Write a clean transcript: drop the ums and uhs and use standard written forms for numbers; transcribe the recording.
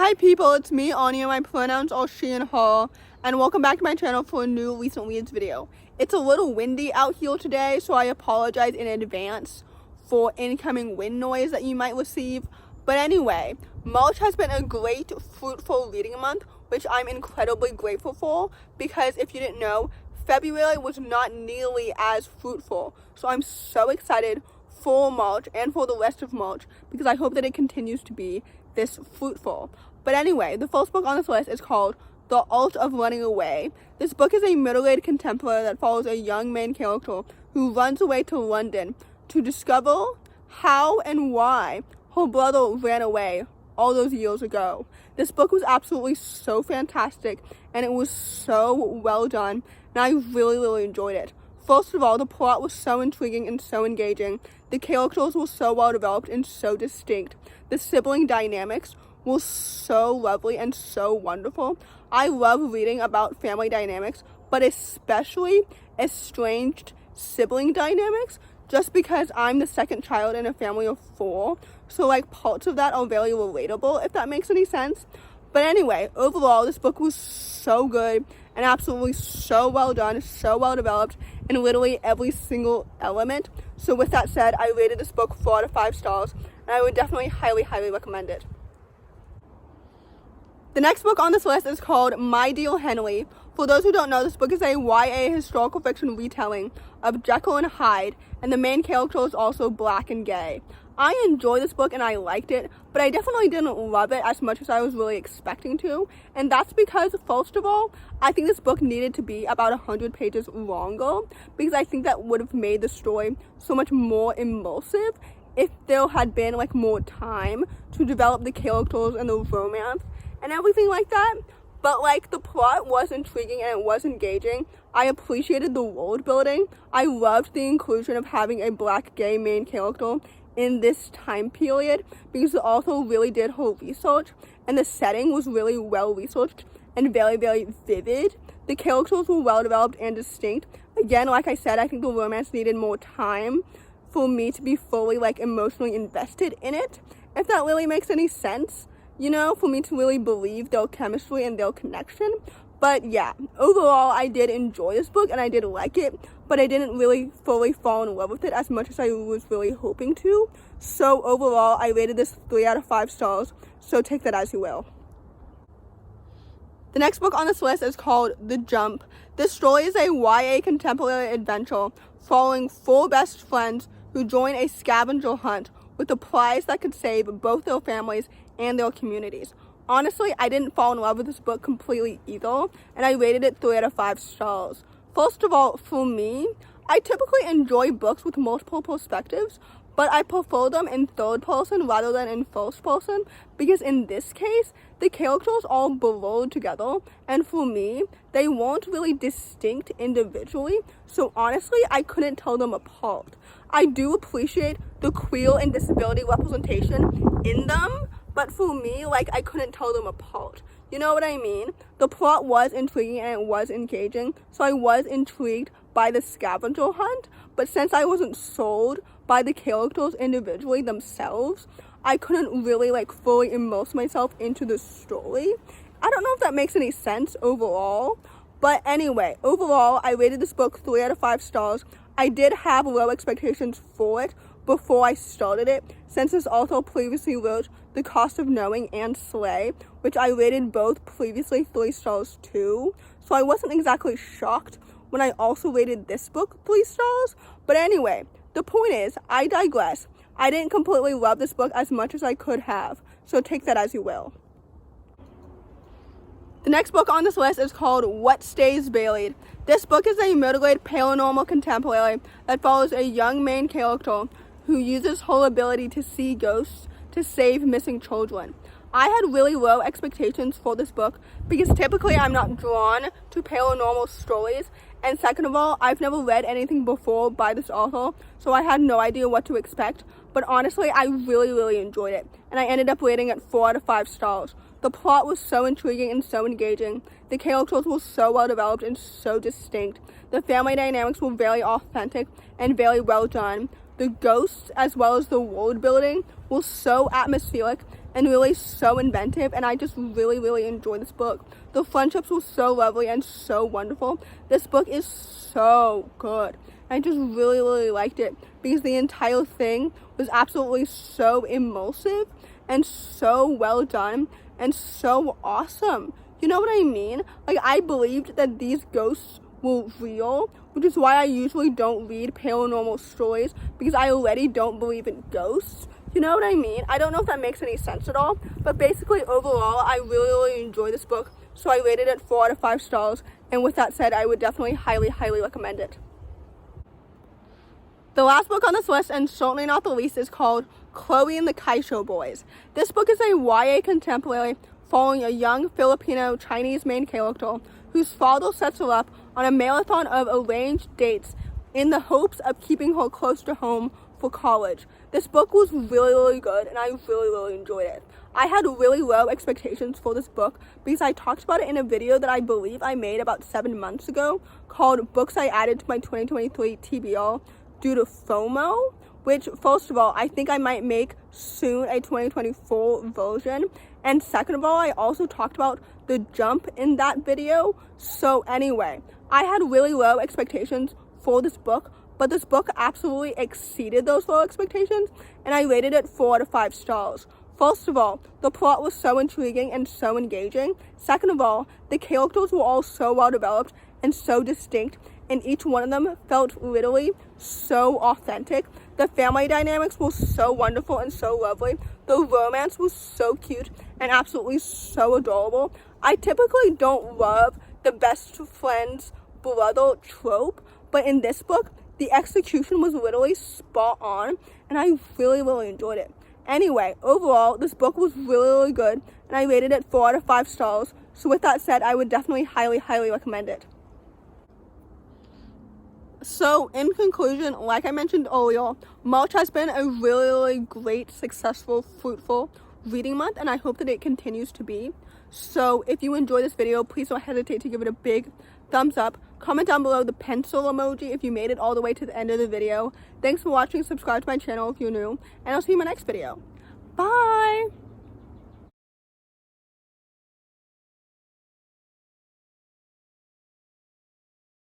Hi people, it's me, Anja. My pronouns are she and her, and welcome back to my channel for a new recent reads video. It's a little windy out here today, so I apologize in advance for incoming wind noise that you might receive. But anyway, March has been a great, fruitful reading month, which I'm incredibly grateful for, because if you didn't know, February was not nearly as fruitful. So I'm so excited for March and for the rest of March, because I hope that it continues to be this fruitful. But anyway, the first book on this list is called The Art of Running Away. This book is a middle-aged contemporary that follows a young main character who runs away to London to discover how and why her brother ran away all those years ago. This book was absolutely so fantastic, and it was so well done, and I really enjoyed it. First of all, the plot was so intriguing and so engaging. The characters were so well developed and so distinct. The sibling dynamics were so lovely and so wonderful. I love reading about family dynamics, but especially estranged sibling dynamics, just because I'm the second child in a family of 4. So like parts of that are very relatable, if that makes any sense. But anyway, overall, this book was so good and absolutely so well done, so well developed in literally every single element. So with that said, I rated this book 4 out of 5 stars, and I would definitely highly recommend it. The next book on this list is called My Dear Henley. For those who don't know, this book is a YA historical fiction retelling of Jekyll and Hyde, and the main character is also black and gay. I enjoyed this book and I liked it, but I definitely didn't love it as much as I was really expecting to. And that's because, first of all, I think this book needed to be about 100 pages longer, because I think that would have made the story so much more immersive if there had been like more time to develop the characters and the romance and everything like that. But like, the plot was intriguing and it was engaging. I appreciated the world building. I loved the inclusion of having a black gay main character in this time period, because the author really did her research and the setting was really well researched and very vivid. The characters were well developed and distinct. Again, like I said, I think the romance needed more time for me to be fully like emotionally invested in it, if that really makes any sense, you know, for me to really believe their chemistry and their connection. But yeah, overall, I did enjoy this book and I did like it, but I didn't really fully fall in love with it as much as I was really hoping to. So overall, I rated this 3 out of 5 stars, so take that as you will. The next book on this list is called The Jump. This story is a YA contemporary adventure following 4 best friends who join a scavenger hunt with a prize that could save both their families and their communities. Honestly, I didn't fall in love with this book completely either, and I rated it 3 out of 5 stars. First of all, for me, I typically enjoy books with multiple perspectives, but I prefer them in third person rather than in first person, because in this case, the characters all blurred together, and for me, they weren't really distinct individually, so honestly, I couldn't tell them apart. I do appreciate the queer and disability representation in them, but for me, like, I couldn't tell them apart. You know what I mean? The plot was intriguing and it was engaging, so I was intrigued by the scavenger hunt, but since I wasn't sold by the characters individually themselves, I couldn't really like fully immerse myself into the story. I don't know if that makes any sense overall, but anyway, overall, I rated this book 3 out of 5 stars. I did have low expectations for it before I started it, since this author previously wrote The Cost of Knowing and Slay, which I rated both previously 3 stars too. So I wasn't exactly shocked when I also rated this book 3 stars. But anyway, the point is, I digress. I didn't completely love this book as much as I could have, so take that as you will. The next book on this list is called What Stays Buried. This book is a middle-aged paranormal contemporary that follows a young main character who uses her ability to see ghosts to save missing children. I had really low expectations for this book because typically I'm not drawn to paranormal stories, and second of all, I've never read anything before by this author, so I had no idea what to expect. But honestly, I really enjoyed it, and I ended up rating it 4 out of 5 stars. The plot was so intriguing and so engaging. The characters were so well developed and so distinct. The family dynamics were very authentic and very well done. The ghosts, as well as the world building, were so atmospheric and really so inventive, and I just really enjoyed this book. The friendships were so lovely and so wonderful. This book is so good. I just really liked it because the entire thing was absolutely so immersive and so well done and so awesome. You know what I mean? Like, I believed that these ghosts were real, which is why I usually don't read paranormal stories, because I already don't believe in ghosts. You know what I mean? I don't know if that makes any sense at all, but basically overall I really enjoyed this book, so I rated it 4 out of 5 stars, and with that said, I would definitely highly recommend it. The last book on this list, and certainly not the least, is called Chloe and the Kaishao Boys. This book is a YA contemporary following a young Filipino Chinese main character whose father sets her up on a marathon of arranged dates in the hopes of keeping her close to home for college. This book was really good, and I really enjoyed it. I had really low expectations for this book because I talked about it in a video that I believe I made about 7 months ago called Books I Added to My 2023 TBR due to FOMO, which, first of all, I think I might make soon a 2024 version, and second of all, I also talked about the jump in that video. So anyway, I had really low expectations for this book, but this book absolutely exceeded those low expectations, and I rated it 4 out of 5 stars. First of all, the plot was so intriguing and so engaging. Second of all, the characters were all so well developed and so distinct, and each one of them felt literally so authentic. The family dynamics were so wonderful and so lovely. The romance was so cute and absolutely so adorable. I typically don't love the best friend's brother trope, but in this book, the execution was literally spot on, and I really enjoyed it. Anyway, overall, this book was really good, and I rated it 4 out of 5 stars. So with that said, I would definitely highly recommend it. So in conclusion, like I mentioned earlier, March has been a really great, successful, fruitful reading month, and I hope that it continues to be. So if you enjoyed this video, please don't hesitate to give it a big thumbs up. Comment down below the pencil emoji if you made it all the way to the end of the video. Thanks for watching. Subscribe to my channel if you're new, and I'll see you in my next video. Bye!